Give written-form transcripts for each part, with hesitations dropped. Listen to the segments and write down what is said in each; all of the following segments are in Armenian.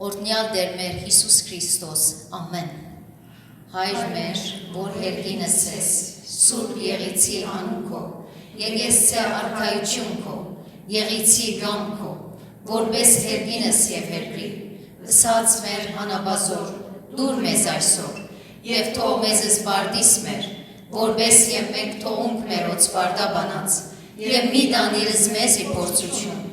օրհնյալ Տեր մեր Հիսուս Քրիստոս, ամեն։ Հայր մեր, որ հերկինս ես, Սուրբ եղիցի անունքո, եկեսցե արքայություն քո, եղիցի գամ քո, որպես հերկինս եւ հերկրի, ըսած մեր հանաբազոր, դուր մեզ այսօր, եւ թող մեզս բարդիս մեր, որպես եւ մենք թողունք մերոց բարդաբանած, եւ մի դանիրս մեզի փորձություն,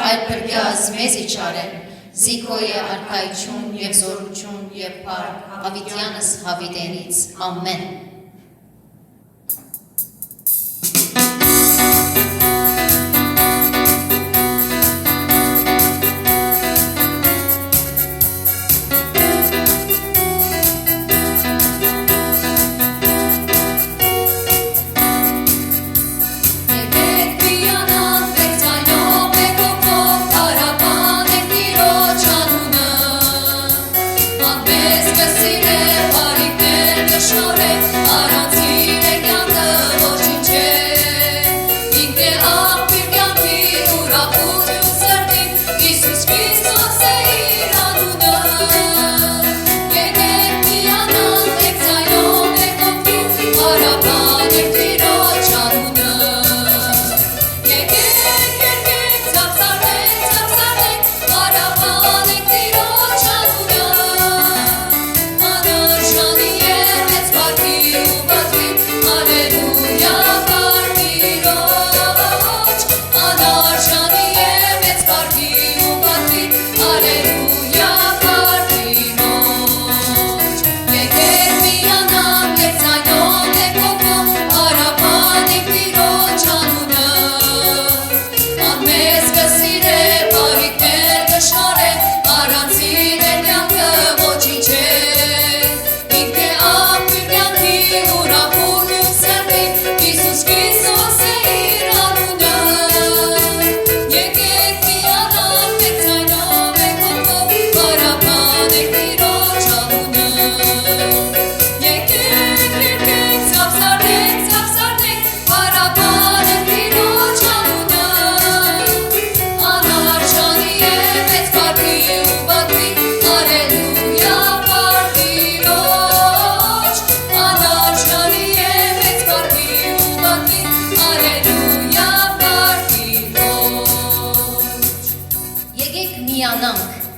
այլ փրկյաս մեզի չարեն, Զիքոյի արքայություն եւ զորություն եւ փառք հավիտյանս հավիտենից, ամեն։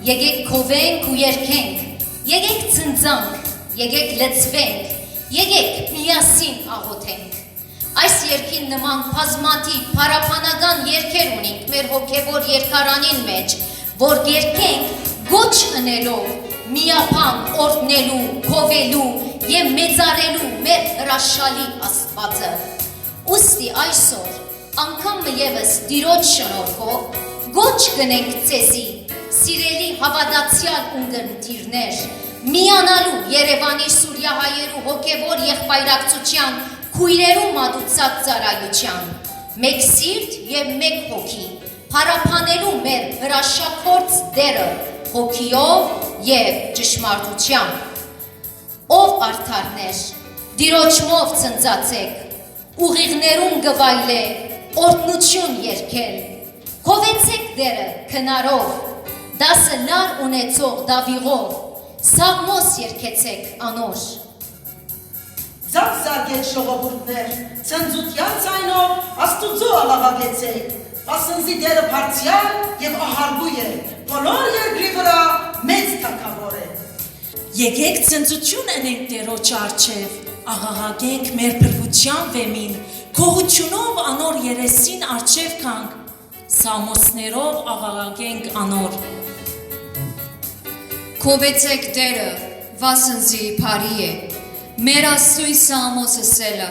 Եկեք քովենք ու երգենք, եկեք ցնծանք, եկեք լցվենք, եկեք միասին աղոթենք։ Այս երգին նման բազմաթիվ փառաբանական երգեր ունենք մեր հոգևոր երգարանին մեջ, որ երգենք գոչ ընելով, միապան օրհնելու, քովելու եւ մեծարելու մեր հրաշալի Աստվածը։ Ուստի այսօր անգամ եւս Տիրոջ շնորհով գոչ կնենք ցեզի Սիրելի հավատացյալ ունգընտիրներ, միանալու Երևանի սուրյահայերու հոգևոր եղբայրակցության քույրերու մատուցած ծառայության, մեկ սիրտ եւ մեկ հոգի, փառաբանելու մեր հրաշաքորձ դերը հոգիով եւ ճշմարտությամբ։ Ով արդարներ, Տիրոջմով ցնծացեք, ուղիղներուն գվայլե, օրհնություն երգել, քովեցեք դերը քնարով, դասը լար ունեցող դավիղով, սաղմոս երգեցեք անոր։ Ձակ զարգեք ժողովուրդներ, ցնծության ցայնով Աստուծո աղաղակեցեք, ասնզի դերը բարձյալ եւ ահարգու է, բոլոր երկրի վրա մեծ թագավոր է։ Եկեք ցնծություն անենք Տերոջ առջև, աղաղակենք մեր փրկության վեմին, գոհությունով անոր երեսին առջև կանք, սամոսներով աղաղակենք անոր։ Քովեցեք դերը, վասնզի բարի է, մեր Աստծույն սամոսը սելը,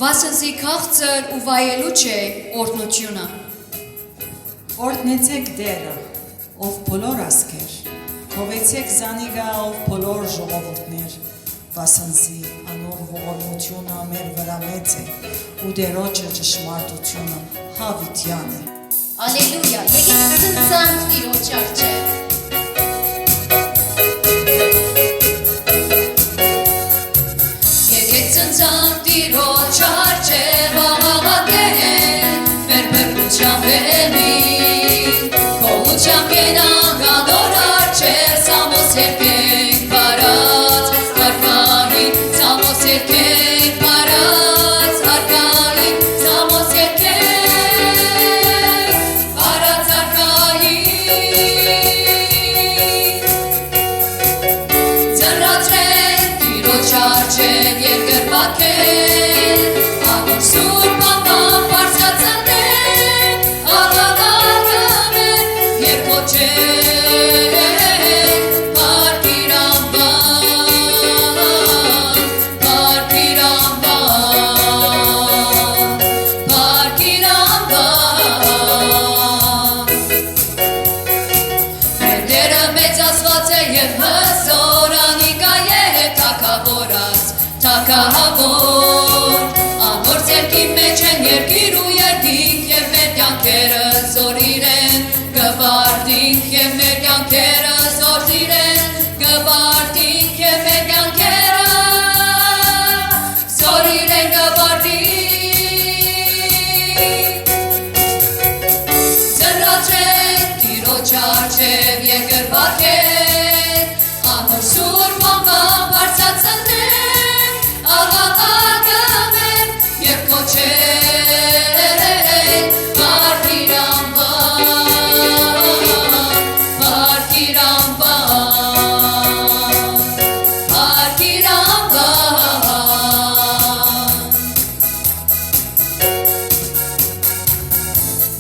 վասնզի քաղցր ու վայելու չէ օրհնությունը։ Օրհնեցեք դերը, ով բոլոր ասկեր, քովեցեք զանիգա, ով բոլոր ժողովուրդներ, վասնզի անոր ողորմությունը մեր վրա մեծ է, ու Տերոջը ճշմարտությունը հավիտյան է։ Ալելույա, եկեք ցնծանք Տիրոջ առջև։ Տիրոջ առջև աղաղակենք, մեր փրկության վեմին, քո ուղղությամբ կենանք անոր առջև երկենք բարած արկալի Սամոս երկենք բարած արկալի Սամոս երկենք բարած արկալի Ձնրացրեն տիրոջ արջև երկրպակեն Անոր սուրբ անվան բարձրացնեն աղաղակամեն երկոչեն Պարքիր անվան, պարքիր անվան, պարքիր անվան Մեր դերը մեծացված է և հզոր անիկա է թագավորած, թագավոր Անոր ձեռքի մեջ են երկիր ու երկինք և մեր կյանքերը զորիր են Գվարդինք և մեր կյանքերը զորիր են Գվարդինք և մեր կյանքերը զորիր են գվարդինք Ձնրացրեն տիրոջ արջև երկրպակեն Անոր սուրբ անվան բարձրացնեն աղաղակամեն և կոչեն Պարքիր անվան, պարքիր անվան, պարքիր անվան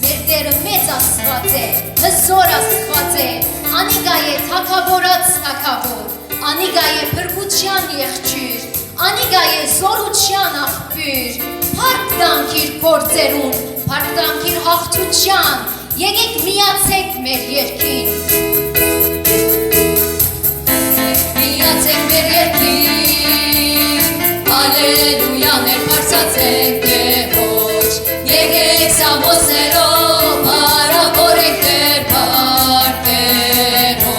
Մեր Տերը մեծ Աստված է, հզոր Աստված է, անիկա է թագավորած թագավոր, անիկա է փրկության եղջյուր, անիկա է զորության աղբյուր, փառք տանք իր գործերուն, փառք տանք իր հաղթության, եկեք միացեք մեր երկին։ Միացեք մեր երկին, հալելույա ներբարձրացեք Տերոջ, եկեք Սամոսներով հարավորեք Տեր Տերոջ,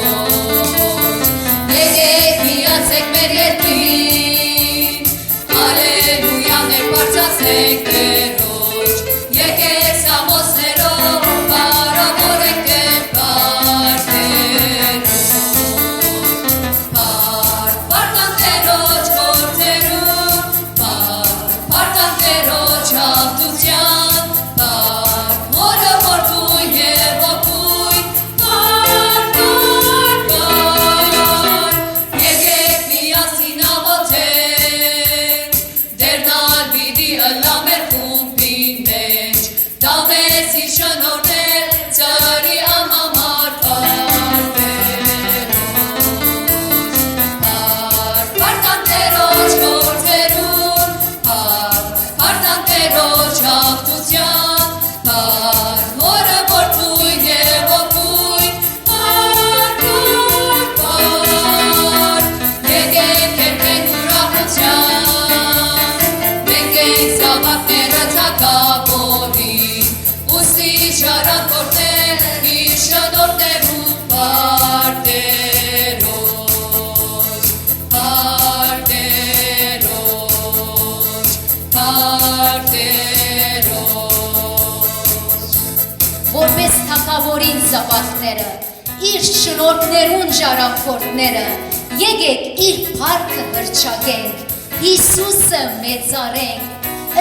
եկեք միացեք մեր երկին, հալելույա ներբարձրացեք Տերոջ, եկեք Սամոսներով հարավորեք Տեր Տերոջ Պարկ անտերոջ գործերում, պարկ անտերոջ հաղթության, պարկ մորը որդուն և ոգույն, պարկ, եկեք միասին աղոթենք, դերնալ պիտի ըլլա մեր խումբին մեջ, դա մեզի շնորհել ծրի անհամար Պարկ անտերոջ գործերում, պարկ անտերոջ հաղթության, պարկ մորը որդուն և ոգույն, պարկ, եկեք երկենք ուրախության, մենք ենք զավակները թագավորին, ուսի շարան կորտել իր շնորհներում Պարտերոջ, Պարտերոջ, Պարտերոջ Որպես թագավորին զավակները, իր շնորհներուն ժառանգորդները, եկեք իր փառքը հռչակենք, Հիսուսը մեծարենք,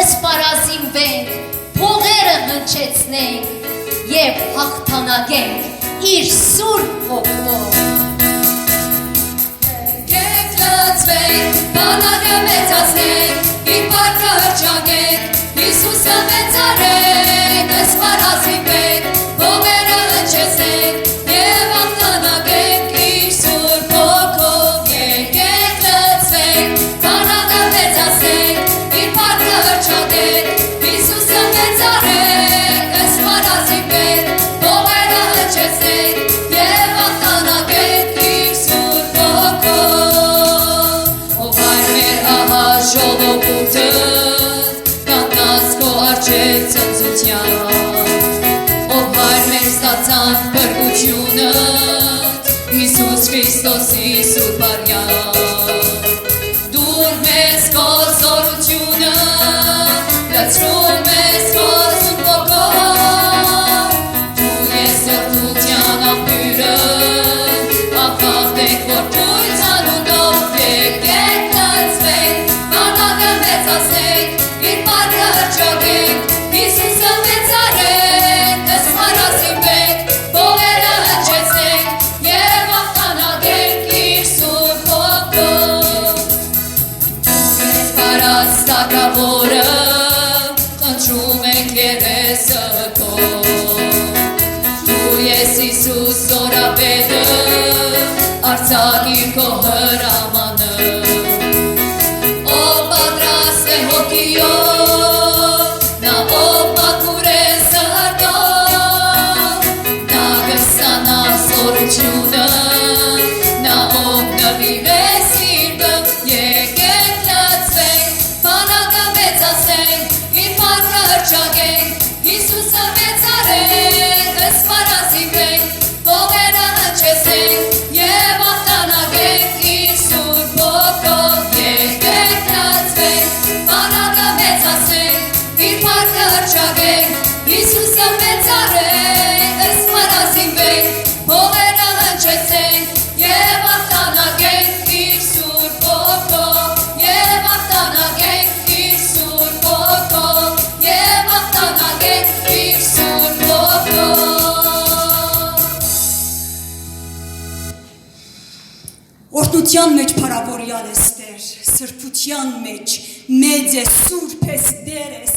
սպառազինվենք, փողերը հնչեցնենք և հաղթանակենք իր սուրբ հոգով։ Եկեք լծվենք, բանակը մեծացնենք, իր փառքը հռչակենք, Հիսուսը մեծարենք, սպառազինվենք, փողերը հնչեցնենք և հաղթանակենք իր սուրբ հոգով։ Եկեք լծվենք, բանակը մեծացնենք, իր փառքը հռչակենք, Հիսուսը մեծարենք, սպառազինվենք, փողերը հնչեցնենք և հաղթանակենք իր սուրբ հոգով։ Ով այր մեր ահա ժողովուրդը, կանգնած քո առջև ցնծության, ով հայր մեր ստացան փրկությունը, Հիսուս Քրիստոսի սուրբ արյան, դուր մեզ քո զորությունը, լցրում մեզ քո սուրբ ոգով, դու ես զորության աղբյուրը, աղաղթենք որ թույց անունով եկեք լացվենք, բանակը մեծացնենք, իր մարդը հրճագենք, Հիսուսը մեծարենք, ըսպարասին բենք, բողերը հնչեցնենք, և աղթանագենք իր սուրբ հոգով։ Ես պարած թագավորը, խնդրում ենք երեսը քո, դու ես Հիսուս զորապետը, արձակիր քո հրամանը, ով պատրաստ է հոգիով, նա ով մաքուր է սրտով, նա կստանա զորությունը, նա ով նվիր է սիրտը, եկեք լացվենք, բանակը մեծացնենք, իր մարդը հրճագենք, Հիսուսը մեծարենք, ըսպարասիվենք, բողերը հնչեցնենք, և աղթանագենք իր սուրբ հոգով, եկեք լացվենք, բանակը մեծացնենք, իր մարդը հրճագենք, Հիսուսը մեծարենք, ըսպարասիվենք, բողերը հնչեցնենք, և աղթանագենք իր սուրբ հոգով, և աղթանագենք իր սուրբ հոգով, և աղթանագենք իր սուրբ հոգով։ Օրհնության մեջ փառավորյալ ես Տեր, սրբության մեջ մեծ է, սուրբ ես, Տեր ես,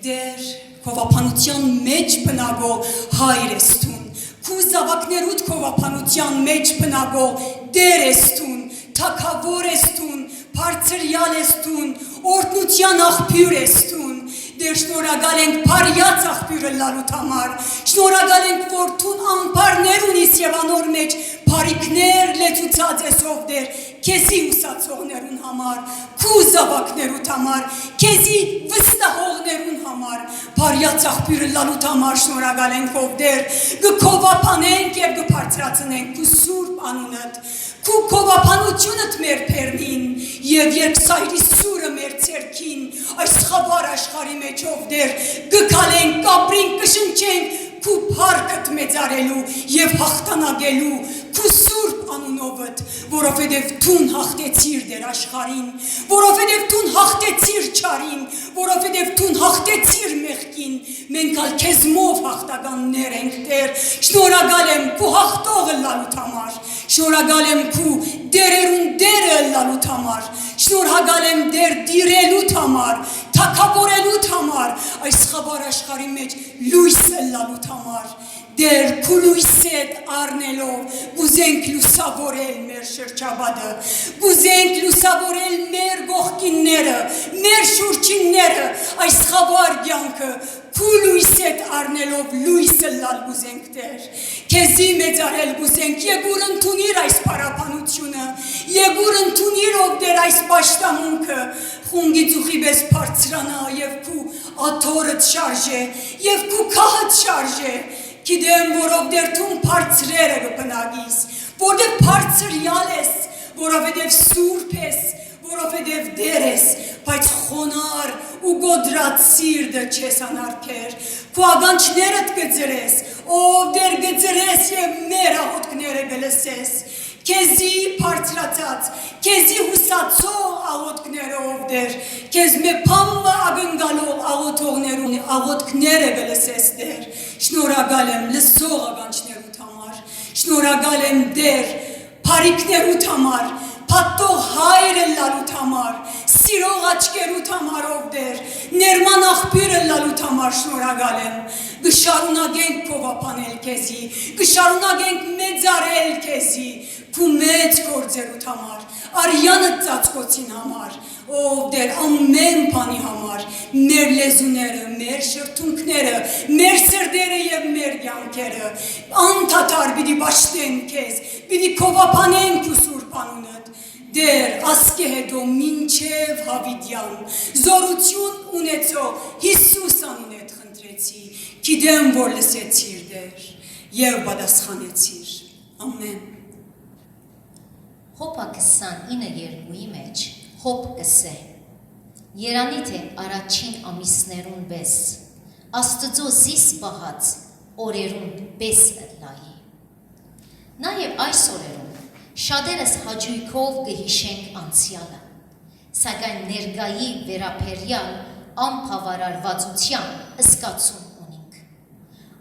Տեր, քովափանության մեջ բնագող հայր ես տուն, քու զավակներուդ քովափանության մեջ բնագող Տեր ես տուն, թագավոր ես տուն, բարձրյալ ես տուն, օրհնության աղբյուր ես տուն, Դեր շնորհակալ ենք բարյաց աղբյուրը լալուտ համար, շնորհակալ ենք, որ տուն ամբարներ ունիս և անոր մեջ բարիքներ լեցուցած ես ով Դեր, քեզի ուսացողներուն համար, քու զավակներուդ համար, քեզի վստահողներուն համար, բարյաց աղբյուրը լալուտ համար շնորհակալ ենք ով Դեր, գքովափանենք և գբարձրացնենք քու սուրբ անունդ, քու քովափանությունդ մեր փերնին և երկսայրի սուրը մեր ցերքին, այս խավար աշխարհի մեջ ով Դեր, գկալենք, կապրենք, կշնչենք քու փառքդ մեծարելու և հաղթանակելու քու սուրբ անունովդ, որովհետև դուն հաղթեցիր Դեր աշխարհին, որովհետև դուն հաղթեցիր չարին, որովհետև դուն հաղթեցիր մեղքին, մենք ալ քեզմով հաղթականներ ենք Տեր, շնորհակալ եմ քու հաղթողը լալուտ համար, շնորհակալ եմ քու դերերուն դերը լալուտ համար, շնորհակալ եմ Դեր դիրելուտ համար, թագավորելուտ համար, այս խավար աշխարհի մեջ լույսը լալուտ համար, Դեր քու լույսդ առնելով գուզենք լուսավորել մեր շրջապատը, գուզենք լուսավորել մեր գողքինները, մեր շուրջինները, այս խավար կյանքը քու լույսդ առնելով լույսը լալ գուզենք Տեր, քեզի մեծարել գուզենք, եկուր ընդունիր այս պարապանությունը, եկուր ընդունիր ով Դեր այս պաշտամունքը, խունգի ծուխի պես բարձրանա և քու աթորդ շարժե, և քու քահդ շարժե, Գիտեմ, որով Դեր դու բարձրերը կբնագիս, որովհետև բարձրյալ ես, որովհետև սուրբ ես, որովհետև Դեր ես, բայց խոնար ու գոդրած սիրտը չես անարգեր, քու ականջներդ կձրես, ով Դեր կձրես և մեր աղոթքները կլսես, քեզի բարձրացած, քեզի հուսացող աղոթքներով Դեր, քեզ մեփամը ակնկալող աղոթքները կլսես Դեր, շնորհակալ եմ լսող ականջներուդ համար, շնորհակալ եմ Դեր բարիքներուդ համար, փաթող հայրը լալուտ համար, սիրող աչքերուդ համար ով Դեր, ներման աղբյուրը լալուտ համար շնորհակալ եմ, կշարունակենք քովափանել քեզի, կշարունակենք մեծարել քեզի, քու մեծ գործերուդ համար, արյանը ծածկոցին համար, ով Դեր ամեն բանի համար, մեր լեզուները, մեր շրթունքները, մեր սրտերը և մեր կյանքերը, անդադար պիտի պաշտեն քեզ, պիտի քովափանեն քու սուրբ անունդ, Դեր ասկե հետո մինչև հավիտյան, զորություն ունեցող Հիսուս անունդ խնդրեցի, գիտեմ, որ լսեցիր Դեր և պատասխանեցիր, ամեն։ Հոպա 29:2-ի մեջ հոպ կսե, երանի թե առաջին ամիսներուն բես, աստծո զիս բահած օրերուն բես լայի։ Նաև այս օրերուն Շատերս հաճույքով կհիշենք անցյալը, սակայն ներկայի վերաբերյալ անբավարարվածության զգացում ունենք։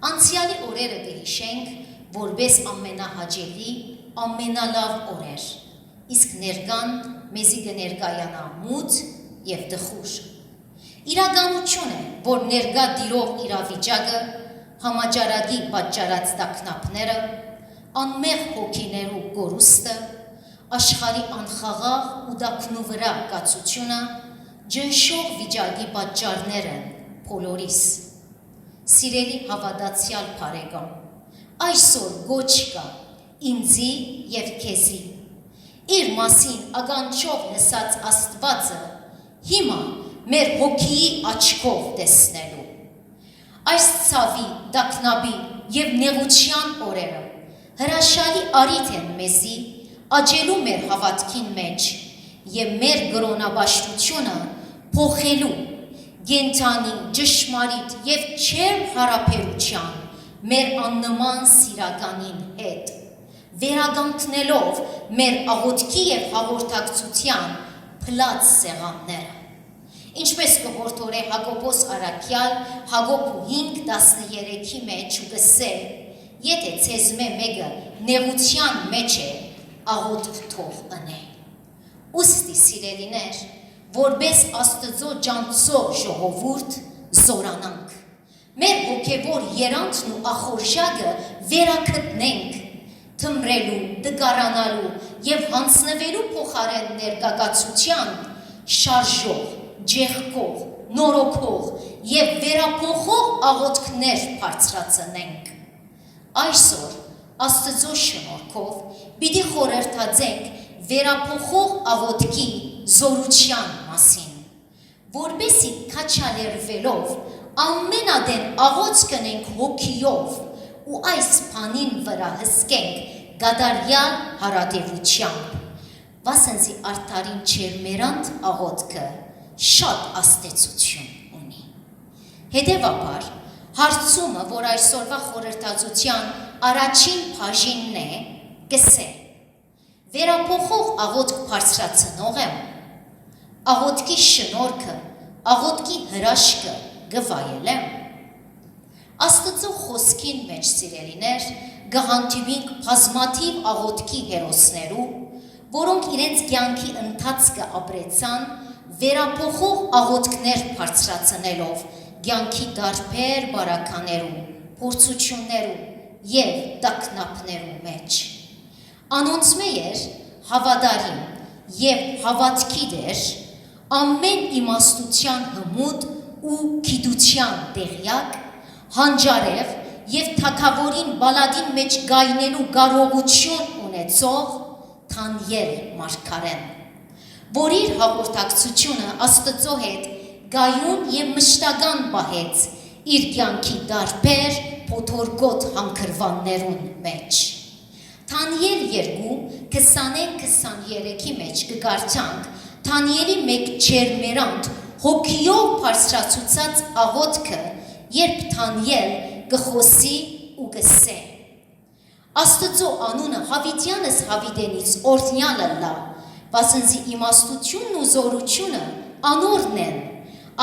Անցյալի օրերը կհիշենք որպես ամենահաճելի, ամենալավ օրեր, իսկ ներկան մեզի կներկայանա մութ և տխուր։ Իրականություն է, որ ներկա տիրող իրավիճակը, համաճարակի պատճառած տագնապները, անմեղ հոգիներու գորուստը, աշխարհի անխաղաղ ու տաքնու վրա կացությունը, ջնշող վիճակի պատճառներ են բոլորիս։ Սիրելի հավատացյալ բարեկամ, այսօր գոչ կա ինձի և քեզի։ Իր մասին ականջով լսած Աստվածը հիմա մեր հոգիի աչքով տեսնելու։ Այս ցավի, տագնապի և նեղության օրերը հրաշալի առիթ են մեզի աճելու մեր հավատքին մեջ և մեր կրոնաբաշխությունը փոխելու կենդանի, ճշմարիտ և ջերմ հարաբերության մեր աննման սիրականին հետ, վերականգնելով մեր աղոթքի և հաղորդակցության փլած սեղանները։ Ինչպես կհորդորե Հակոբոս Առաքյալ Հակոբ 5:13-ի մեջ ու կսե, եթե ցեզ մեկը նեղության մեջ է, աղոթք թող ընե։ Ուստի սիրելիներ, որպես Աստծո ջանցող ժողովուրդ զորանանք, մեր հոգևոր երանդն ու ախորժակը վերագտնենք, թմրելու, դգարանալու և հանձնվելու փոխարեն ներկայացության շարժող, ջեղկող, նորոգող և վերափոխող աղոթքներ բարձրացնենք։ Այսօր Աստծո շնորհքով պիտի խորհրդածենք վերափոխող աղոթքի զորության մասին, որպեսզի քաջալերվելով ամենադեն աղոթք կնենք հոգիով ու այս բանին վրա հսկենք գադարյալ հարատևությամբ, վասնզի արդարին չերմերանդ աղոթքը շատ աստեցություն ունի։ Հետևաբար, հարցումը, որ այսօրվա խորհրդածության առաջին բաժինն է, կսե. վերափոխող աղոթք բարձրացնող եմ, աղոթքի շնորհքը, աղոթքի հրաշքը գվայելեմ։ Աստծո խոսքին մեջ սիրելիներ կհանդիպենք բազմաթիվ աղոթքի հերոսներու, որոնք իրենց կյանքի ընթացքը ապրեցան վերափոխող աղոթքներ բարձրացնելով կյանքի տարբեր բարականերու, փորձություններու և տագնապներու մեջ։ Անոնցմե էր հավատարիմ և հավատքի դեր, ամեն իմաստության հմուտ ու գիտության տեղյակ, հանջարեղ և թագավորին բալադին մեջ գայնելու կարողություն ունեցող Դանիել մարգարեն, որ իր հաղորդակցությունը Աստծո հետ գայուն և մշտական պահեց իր կյանքի տարբեր փոթորկոտ հանգրվաններուն մեջ։ Դանիել 2:20-23-ի մեջ կգարցանք Դանիելի մեկ ջերմերանդ հոգիով բարձրացուցած աղոթքը, երբ Դանիել կխոսի ու կսե. Աստծո անունը հավիտյանս հավիտենից օրհնյալը լա, վասնզի իմաստությունն ու զորությունը անորն են,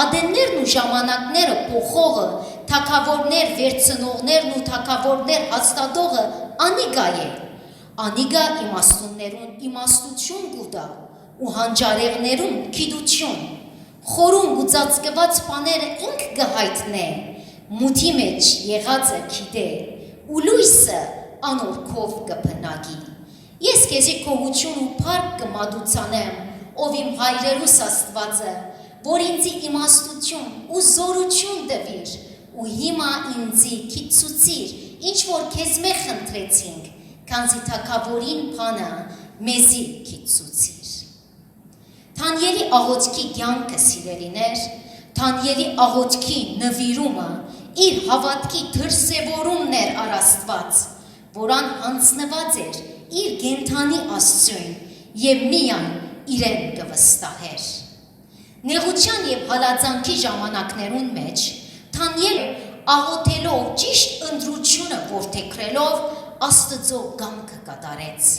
ադեններն ու ժամանակները փոխողը, թագավորներ վերցնողներն ու թագավորներ հաստատողը անիգա է, անիգա իմաստուններուն իմաստություն կուտա ու հանջարեղներուն գիտություն, խորուն ու ծածկված բաները ինք կհայտնե, մութի մեջ եղածը գիտե ու լույսը անորքով կփնակի։ Ես քեզի գոհություն ու փառք կմատուցանեմ, ով իմ հայրերուս Աստվածը, որ ինձի իմաստություն ու զորություն տվիր ու հիմա ինձի քիծուցիր, ինչ որ քեզ մե խնդրեցինք, քանզի թագավորին բանը մեզի քիծուցիր։ Դանիելի աղոթքի կյանքը սիրելիներ, Դանիելի աղոթքի նվիրումը իր հավատքի դրսևորումն էր առ Աստված, որան հանձնված էր իր կենդանի Աստծուն և միայն իրեն կվստահեր։ Նեղության և հալածանքի ժամանակներուն մեջ Դանիելը աղոթելով ճիշտ ընտրությունը որդեգրելով Աստծո կամքը կատարեց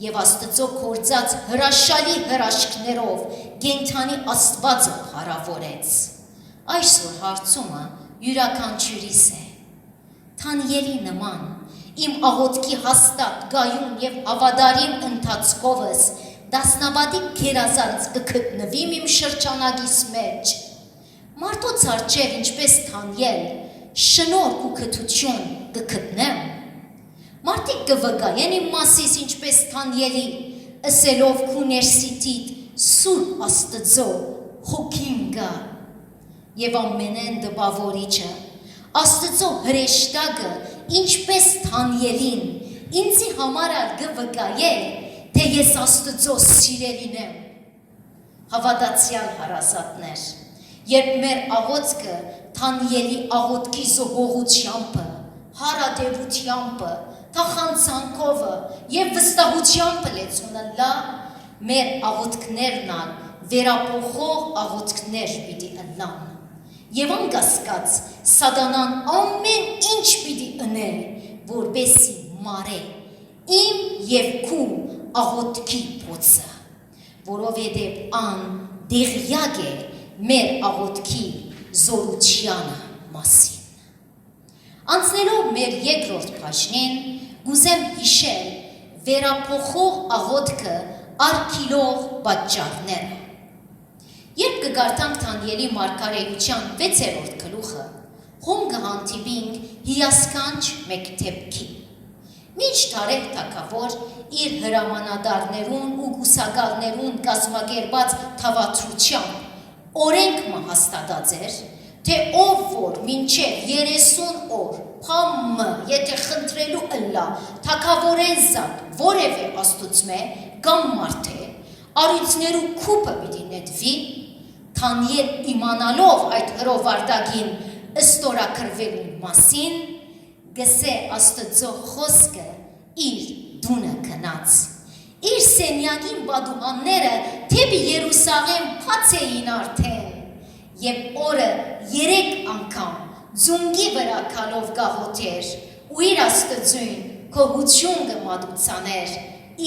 եւ Աստծո կործած հրաշալի հրաշքներով գենթանի Աստվածը հարավորեց։ Այսօր հարցումը յուրաքանչյուրիս է։ Թանիելի նման իմ աղոթքի հաստատ գայուն եւ հավատարիմ ընթացքովս դասնավադի գերազանց կգտնվիմ իմ շրջանագիս մեջ։ Մարդոց արջև ինչպես Թանիել շնորհք ու քթություն կգտնեմ։ Մարդիկ կվկայեն իմ մասիս ինչպես Թանիելի, ըսելով քու ներսիտիդ Սուրբ Աստծո հոգին գա։ Եվ ամենեն դպավորիչը Աստծո հրեշտակը ինչպես Թանիելին ինձի համար կվկայե, թե ես Աստծո սիրելին եմ։ Հավատացյալ հարազատներ, երբ մեր աղոթքը Թանիելի աղոթքի զոհողությամբ, հարադեվությամբ, թախանցանքով եւ վստահությամբ լեցունը լա, մեր աղոթքներն ալ վերապոխող աղոթքներ պիտի ըլլան։ Եվ անկասկած սատանան ամեն ինչ պիտի ընե, որպեսի մարե իմ եւ քու աղոթքի փոցը, որովհետեւ ան դեղյակ է մեր աղոթքի զորությանը մասին։ Անցնելով մեր երկրորդ բաժնին, գուզեմ հիշել վերապոխող աղոթքը արգիլող պատճառները։ Երբ կգարտանք Թանիելի մարգարեության 6-րդ գլուխը, հոմ կհանդիպինք հիասքանչ մեկ դեպքի։ Մինչ Թարեհ թագավոր իր հրամանատարներուն ու գուսակալներուն կազմակերպած թավատրությամբ օրենք հաստատած էր, թե ով որ մինչև 30 օր փամը եթե խնդրելու ըլլա թագավորեն զատ որևէ աստուծմե կամ մարդ է, արույցներու քուպը պիտի նետվի, Թանիել իմանալով այդ հրովարտակին ըստորակրվելու մասին, գսե Աստծո խոսքը իր դունը գնաց։ Իր սենյակին բադուհանները թեպի Երուսաղեմ փած էին արդեն, եւ օրը 3 անգամ ձունգի վրա քալով գաղութեր ու իր Աստծուն քողություն կմատուցաներ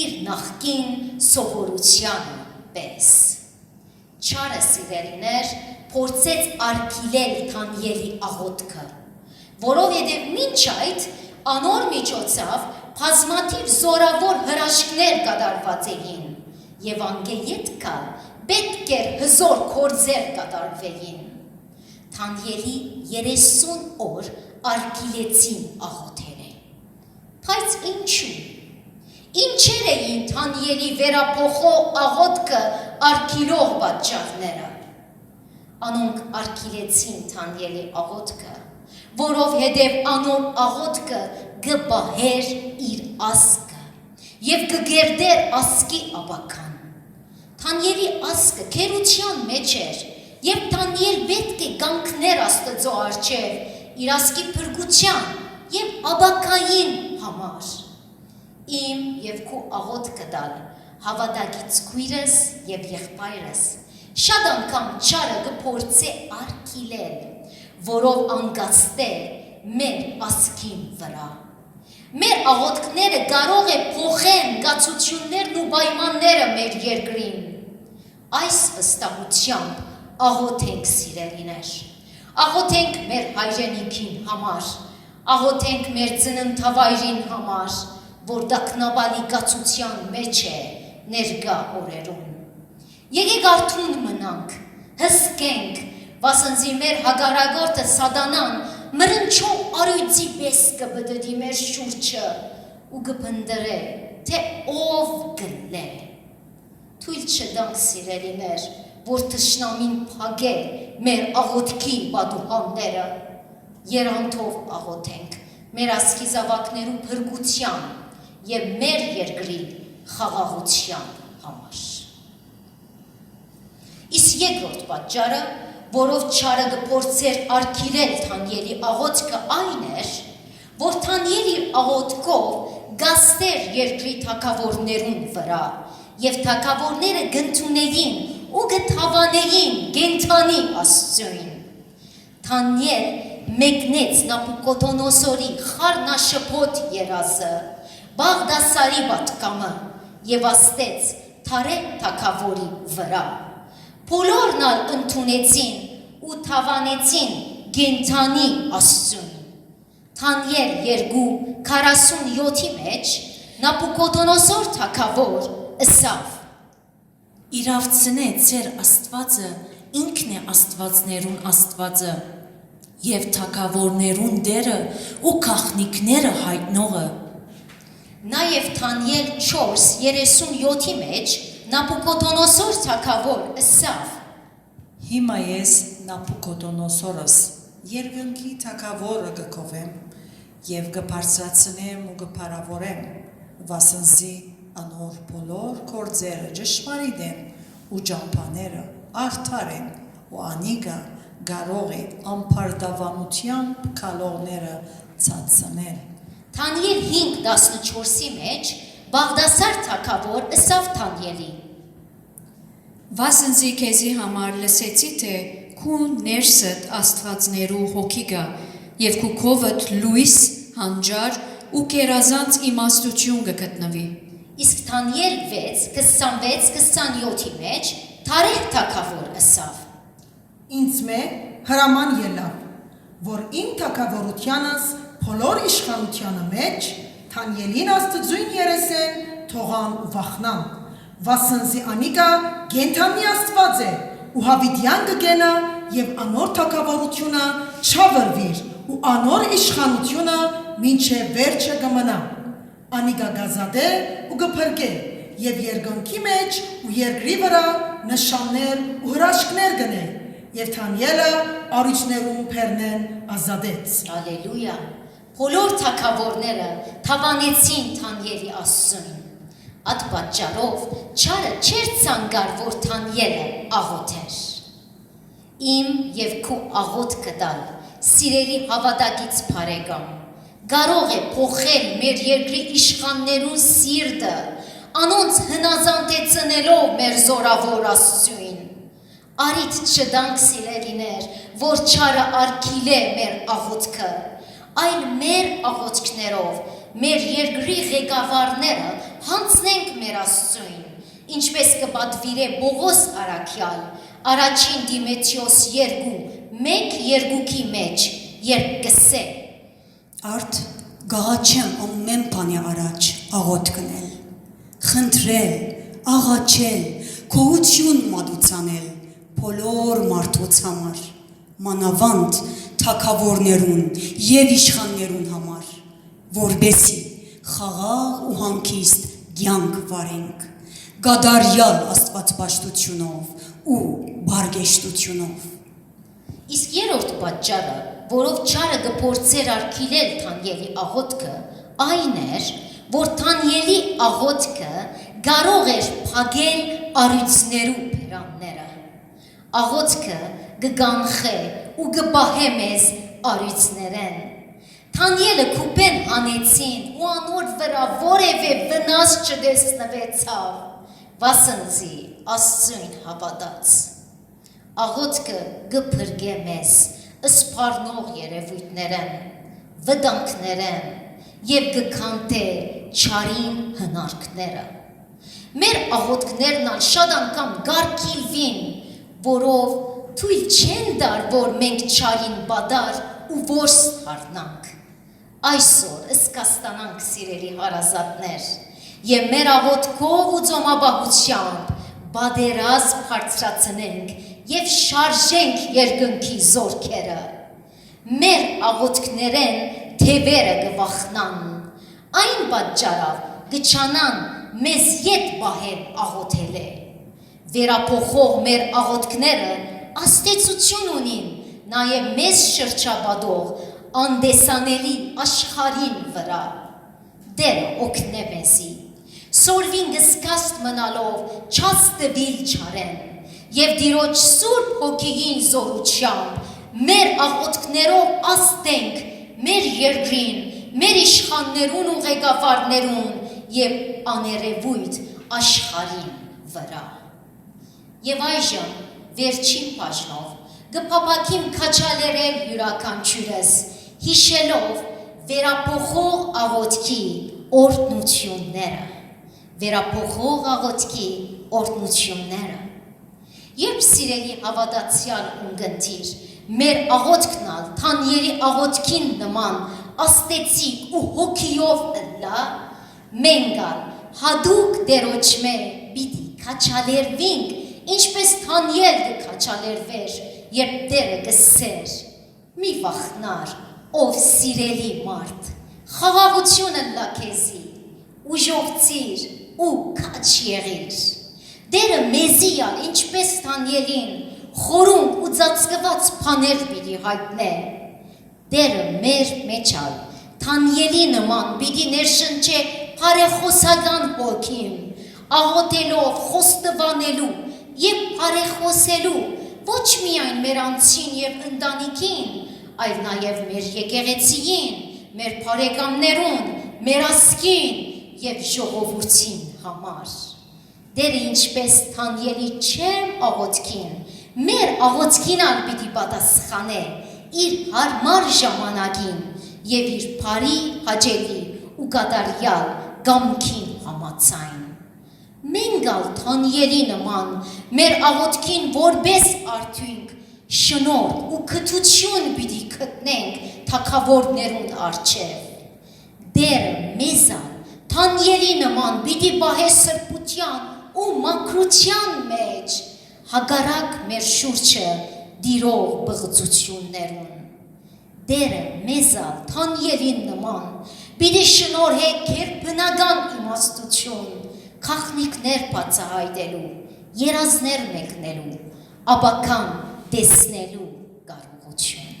իր նախկին սովորությանը պես։ Չարը սիրելիներ փորձեց արգիլել Թանիելի աղոթքը, որովհետև մինչ այդ անոր միջոցով բազմաթիվ զորավոր հրաշքներ կատարված էին եւ անգեյետ կալ պետք էր հզոր գործեր կատարվեին։ Թանիելի 30 օր արգիլեցին աղոթերը։ Բայց ինչու։ Ինչեր էին Թանիելի վերապոխող աղոթքը արգիլող պատճառները։ Անոնք արգիլեցին Թանիելի աղոթքը, որովհետև անոր աղոթքը կպահեր իր ասկը եւ կգերդեր ասկի ապական։ Թանիելի ասկը քերության մեջ էր եւ Թանիել պետք է կանգներ Աստծո առջև իր ասկի փրկության եւ ապակային համար։ Իմ եւ քու աղոթքը դալ հավատագից քույրս եւ եղբայրս շատ անգամ չարը կփորձե արգիլել, որով անկացտե մեր ասկին վրա։ Մեր աղոթքները կարող է փոխեն գացություններն ու պայմանները մեր երկրին։ Այս վստահությամբ աղոթենք սիրելիներ, աղոթենք մեր հայրենիքին համար, աղոթենք մեր ծննդավայրին համար, որ դակնաբալի գացության մեջ է ներկա օրերուն։ Եկեք արթուն մնանք, հսկենք, վասնզի մեր հակառակորդը սատանան մրնչող արույցի պես կբդդի մեր շուրջը ու կփնտրե, թե ով գլե։ Թույլ չտանք սիրելիներ, որ թշնամին փագե մեր աղոթքի պատուհանները, երանթով աղոթենք մեր ասկի զավակներու փրկության եւ մեր երկրի խաղաղության համար։ Իսկ երկրորդ պատճառը, որով չարը կփորձեր արգիլել Թանիելի աղոթքը այն էր, որ Թանիելի աղոթքով գաստեր երկրի թագավորներուն վրա եւ թագավորները գնդունեին ու գթավանեին գենթանի Աստծուն։ Թանիել մեկնեց Նաբուկոդոնոսորի խառնաշփոթ երազը, Բաղդասարի պատկամը եւ աստեց Թարե թագավորի վրա։ Բոլորն ալ ընդունեցին ու թավանեցին գենթանի Աստծուն։ Թանիել 2:47-ի մեջ Նաբուկոդոնոսոր թագավոր ըսավ. Իրավցնե ձեր Աստվածը ինքն է Աստվածներուն Աստվածը եւ թագավորներուն դերը ու քաղաքնիկները հայտնողը։ Նաեւ Թանիել 4:37-ի մեջ Նաբուկոդոնոսոր թագավոր ըսավ. Հիմա ես Նաբուկոդոնոսորս երկնքի թագավորը կկովեմ եւ կբարձրացնեմ ու կփարավորեմ, վասնզի անոր բոլոր գործերը ճշմարիտ են ու ճամփաները արդար են ու անիկա կարող է ամփարտավանությամբ քալողները ցածնել։ Թանիել 5:14-ի մեջ Բաղդասար թագավոր ըսավ Թանիելի. Վասնզի քեզի համար լսեցի թե քու ներսդ աստվածներու հոգիգա եւ քու քովդ լույս հանջար ու կերազանց իմաստություն կգտնվի։ Իսկ Թանիել 6:26-27-ի մեջ Թարեհ թագավոր ըսավ. Ինձ մե հրաման ելավ, որ իմ թագավորությանս բոլոր իշխանությանը մեջ Թանիելին Աստծույն երեսեն թողան ու վախնան, վասնզի անիկա գենթանի Աստված է ու հավիտյան կգենա եւ անոր թագավորությունը չավրվիր ու անոր իշխանությունը մինչեւ վերջը կմնա։ Անիկա գազադե ու կփրկե եւ երկնքի մեջ ու երկրի վրա նշաններ ու հրաշքներ գնե եւ Թանիելը արիչներուն փերնեն ազատեց։ Հալելույա։ Բոլոր թագավորները թավանեցին Թանիելի Աստծուն։ Այդ պատճառով չարը չէր ցանկար, որ Թանիելը աղոթեր։ Իմ եւ քու աղոթքը տալ, սիրելի հավատակից բարեկամ, կարող է փոխել մեր երկրի իշխաններուն սիրտը, անոնց հնազանդեցնելով մեր զորավոր Աստծուն։ Արիդ չդանք սիրելիներ, որ չարը արգիլե մեր աղոթքը, այլ մեր աղոթքներով մեր երկրի ղեկավարները հանձնենք մեր Աստծուն, ինչպես կպատվիրե Բողոս առաքյալ, առաջին Դիմեթրիոս 2:1-2-ի մեջ, երբ կսե. Արդ գաղաչեմ ամեն բանի առաջ աղոթ կնել, խնդրել, աղաչել, քոհություն մատուցանել բոլոր մարդոց համար, մանավանդ թագավորներուն եւ իշխաններուն համար, որբեսի խաղաղ ու հանգիստ կյանք վարենք, գադարյալ աստվածպաշտությունով ու բարգեշտությունով։ Իսկ երրորդ պատճառը, որով չարը կփորձեր արգիլել Թանիելի աղոթքը, այն էր, որ Թանիելի աղոթքը կարող էր փակել առյուծներու բերանները։ Աղոթքը կգանխե ու կբահե մեզ առյուծներեն։ Թանիելը քուպեն հանեցին ու անոր վրա որևէ վնաս չտեսնվեցավ, վասնզի Աստծուն հավատաց։ Աղոթքը կփրկե մեզ սփառնող երևույթներեն, վտանգներեն եւ կքանթե չարին հնարքները։ Մեր աղոթքներն ալ շատ անգամ գարկիլվին, որով թույլ չեն դար, որ մենք չարին բադար ու որս դառնանք։ Այսօր սկաստանանք սիրելի հարազատներ եւ մեր աղոթքով ու ծոմաբահությամբ բادرազմ բարձրացնենք եւ շարժենք երկնքի զորքերը։ Մեր աղոթքներեն թևերը կվախնան, այն պատճառով կչանան մեզ յետ բահել աղոթելը։ Վերափոխող մեր աղոթքները աստեցություն ունին նաեւ մեզ շրջապատող անդեսանելի աշխարհին վրա։ Դերը օգնե մեզի, սորվին գսկաստ մնալով չաստվիլ չարեն եւ Տիրոջ Սուրբ Հոգիին զորությամբ մեր աղոթքներով աստենք մեր երկրին, մեր իշխաններուն ու ղեկավարներուն եւ աներևույթ աշխարհին վրա։ Եվ այժմ վերջին բաժնով կփապակիմ քաչալերել յուրաքանչյուրս, հիշելով վերափոխող աղոթքի օրհնությունները։ վերափոխող աղոթքի օրհնությունները։ Երբ սիրելի հավատացյալ ունգընտիր, մեր աղոթքնալ Թանյելի աղոթքին նման աստեցիկ ու հոգիով ըլլա, մենգալ հադուկ դերոճմե բիդի քաչալերվինք, ինչպես Թանյել կքաչալերվեր, երբ դերը կսեր, մի վախնար, ով սիրելի մարդ, խաղաղություն ըլլա քեզի, ուժողցիր ու քաչ եղիր։ Դերը մեզիալ, ինչպես Թանյելին, խորունկ ու ծածկված բաներ պիտի հայտնե։ Դերը մեր մեջալ, Թանյելի նման պիտի ներշնչե բարեխոսական հոգին, աղոթելով, խոստովանելու եւ բարեխոսելու ոչ միայն մեր անձին եւ ընտանիքին, այլ նաեւ մեր եկեղեցիին, մեր բարեկամներուն, մեր ազգին եւ ժողովրդին համար։ Դերը ինչպես Թանյելի չեմ աղոթքին, մեր աղոթքին ալ պիտի պատասխանե իր հարմար ժամանակին եւ իր բարի հաճելի ու կատարյալ գամքին համաձայն։ Մենք ալ Թանյելի նման մեր աղոթքին որպես արդյունք շնորհ ու քթություն պիտի գտնենք թագավորներուն առջև։ Դերը մեզ ալ Թանյելի նման պիտի պահե սրբության ու մաքրության մեջ, հագարակ մեր շուրջը դիրող բղծություններուն։ Դերը մեզալ Թանյելին նման պիտի շնորհե գերբնական իմաստություն, քաղաքնիկներ բացահայտելու, երազներ մեկնելու, աբական տեսնելու կարողություն։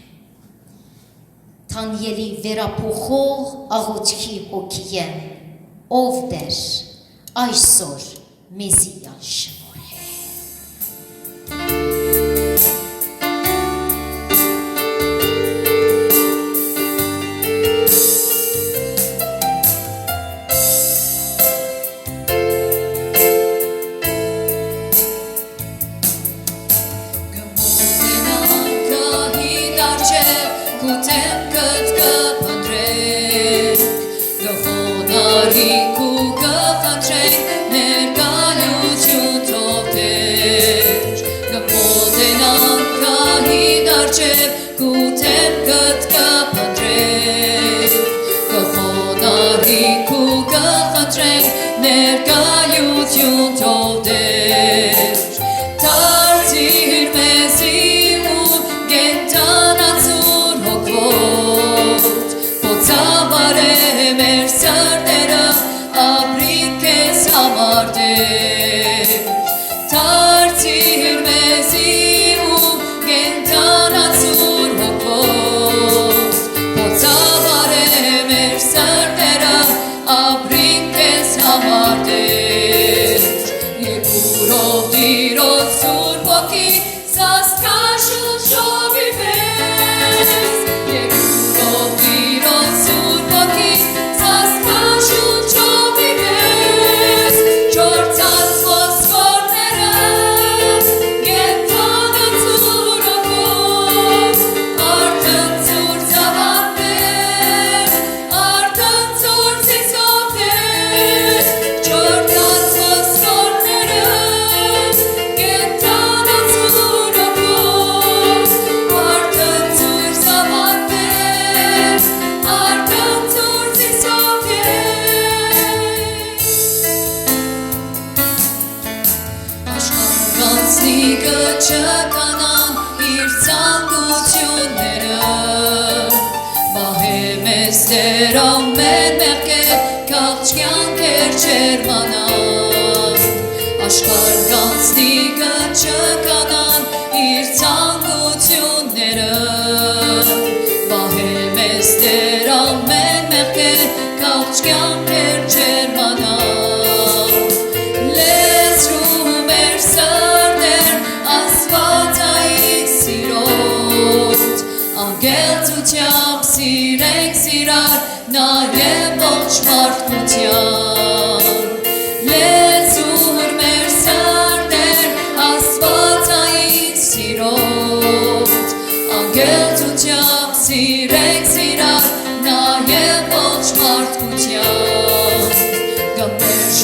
Թանյելի վերափոխող աղոթքի հոգիը, ով Տեր, այսօր մեզի շնորհե։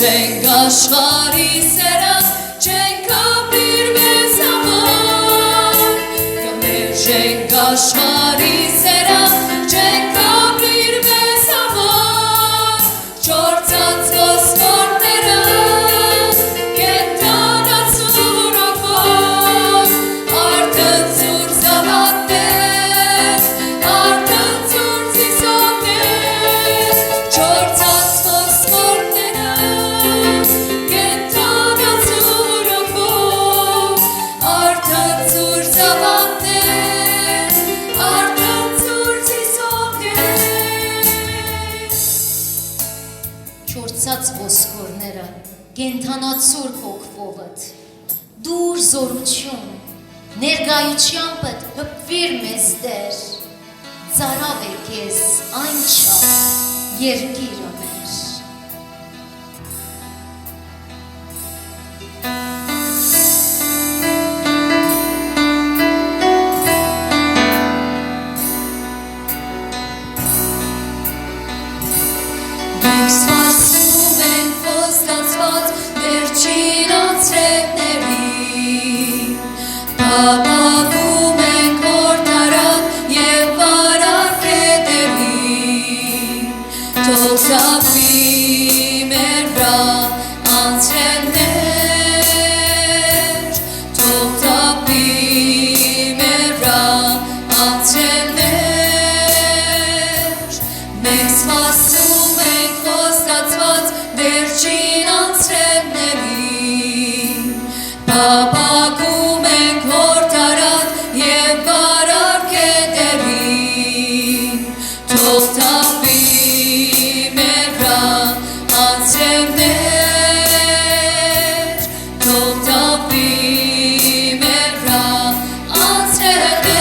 Shake աշխարհի սերը չենք ապրիր մեզ համար չորցած ոսկորները կենդանացուր ոգով արդնցուր զավակներ արդնցուր ծիսովներ չորցած ոսկորները կենդանացուր ոգով արդնցուր զավակներ արդնցուր ծիսովներ Չորցած ոսկորները կենթանացուր հոգվովդ դուր զորություն ներգայությանպդ հպվիր մեզ դեր ծարավ է քեզ այն չափ երկիրը մեր Մենք սպասում ենք խոստացված վերջին անցրևներին Փափագում ենք որդարան և վարար կետերին Թող թափվի մեր վրա անցրևներ Թող թափվի մեր վրա անցրևներ Մենք սպասում ենք խոստացված վերջին անցրևներին Փափագում ենք որդարան և վարար կետերին Թող թափվի մեր վրա անցրևներ Թող թափվի մեր վրա անցրևներ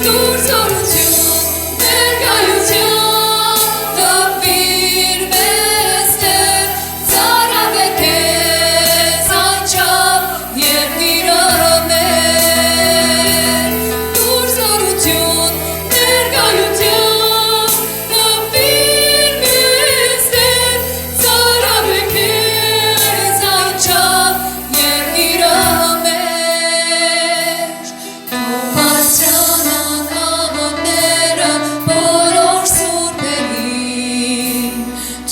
Դուր զորություն ներկայության թափվիր մեզ դեր ծարավ է քեզ անչափ երկիրը մեր Դուր զորություն ներկայության թափվիր մեզ դեր ծարավ է քեզ անչափ երկիրը մեր Թող բարձրանան աղոտները բոլոր սուրբերին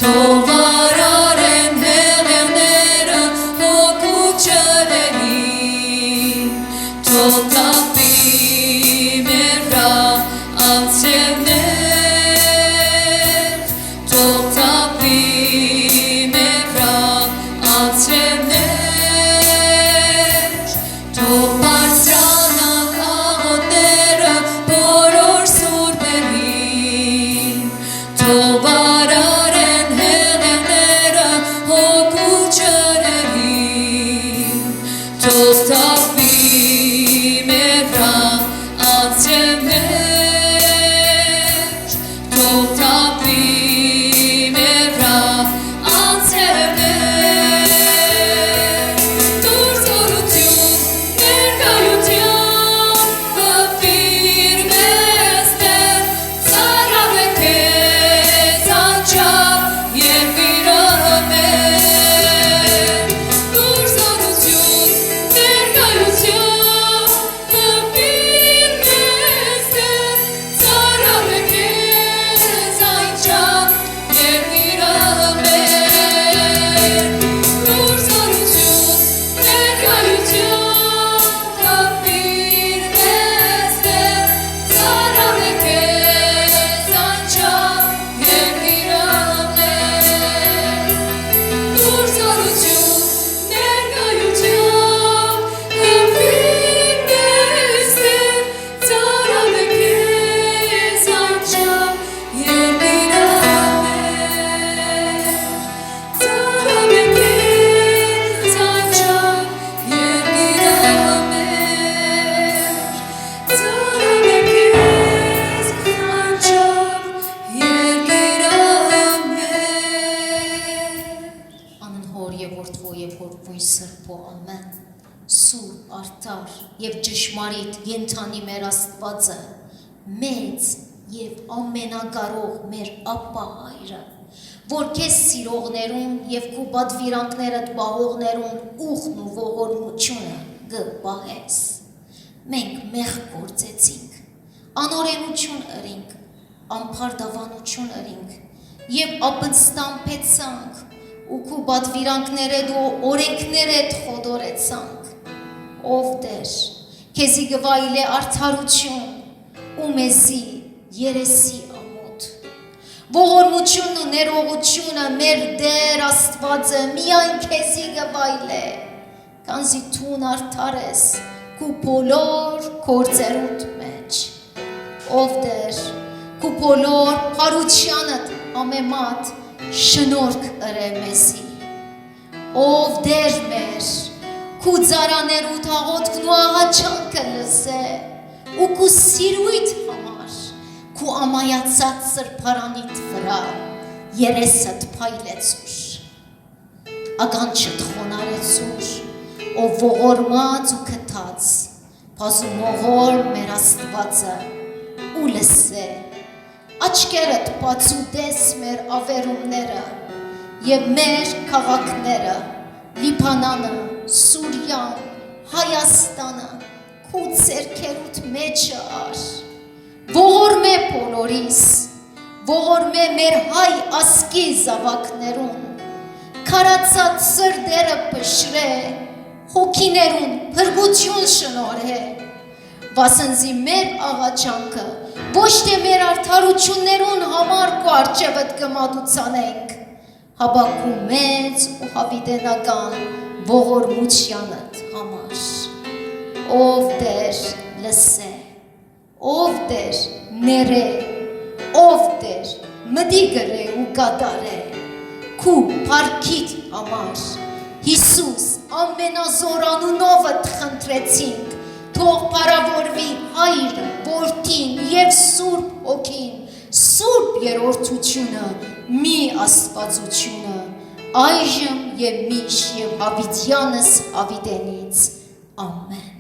Թող վարարեն հեղեղները հոգու ջրերին Թող թափվի մեր վրա անցրևներ Թող թափվի մեր վրա անցրևներ Թող բարձրանան աղոտները բոլոր սուրբերին Թող վարարեն հեղեղները հոգու ջրերին Թող թափվի մեր վրա անցրևներ Թող թափվի մեր վրա անցրևներ Դուր զորություն ներկայության թափվիր մեզ դեր ծարավ է քեզ անչափ երկիրը մեր Դուր զորություն ներկայության թափվիր մեզ դեր ծարավ է քեզ անչափ երկիրը մեր Դուր զորություն ներկայության թափվիր մեզ դեր ծարավ է քեզ անչափ երկիրը մեր Դուր զորություն ներկայության թափվիր մեզ դեր ծարավ է քեզ անչափ երկիրը մեր Ծարավ է քեզ անչափ երկիրը մեր Ծարավ է քեզ անչափ երկիրը մեր Անն հոր և որդվո և հորվույն սրբո ամեն Սուրբ արդար և ճշմարիտ ենթանի մեր Աստվածը մեծ և ամենակարող մեր ապա հայրը որ քեզ սիրողներուն և քու պատվիրանքներդ պահողներուն ուխն ու ողորմությունը գպահես մենք մեղ գործեցինք, անօրենություն ըրինք, ամփարդավանություն ըրինք եւ ապստամբեցանք ու քու բադվիրանքներդ ու օրենքներդ խոդորեցանք, ով Տեր, քեզի գվայել է արդարություն ու մեզի երեսի ամոթ, ողորմությունն ու ներողությունը մեր Տեր Աստվածը միայն քեզի գվայել է, կանզի թուն արդար ես քու բոլոր գործերուդ մեջ, ով Տեր, քու բոլոր հարությանդ ամեմատ շնորհք ըրե մեզի, ով Տեր մեր, քու ծարաներու թաղոտքն ու աղաչանքը լսե, ու քու սիրույթ համար, քու ամայացած սրբարանիդ վրա երեսդ փայլեցուր, ականջդ խոնարեցուր, ով ողորմած ու քթած, բազումողոր մեր Աստվածը ու լսե, աչքերդ բացու տես մեր ավերումները եւ մեր քաղաքները, Լիբանանը, Սուրիան, Հայաստանը, քու ցերքերուդ մեջը ար, ողորմե բոլորիս, ողորմե մեր հայ ասկի զավակներուն, քարացած սրդերը պշրե, հոգիներուն փրկություն շնորհե, վասնզի մեր աղաչանքը ոչ թե մեր արդարություններուն համար քու արջևդ կմատուցանենք, հաբակու մեծ ու հավիտենական ողորմությանդ համար, ով Տեր լսե, ով Տեր ներե, ով Տեր մտի գրե ու կատարե, քու փառքիդ համար, Հիսուս ամենազոր անունովդ խնդրեցինք, թող փառավորվի Հայրը, Որդին եւ Սուրբ Հոգին, Սուրբ երրորդությունը, մի Աստվածությունը, այժմ եւ միշտ եւ հավիտյանս հավիտենից, ամեն։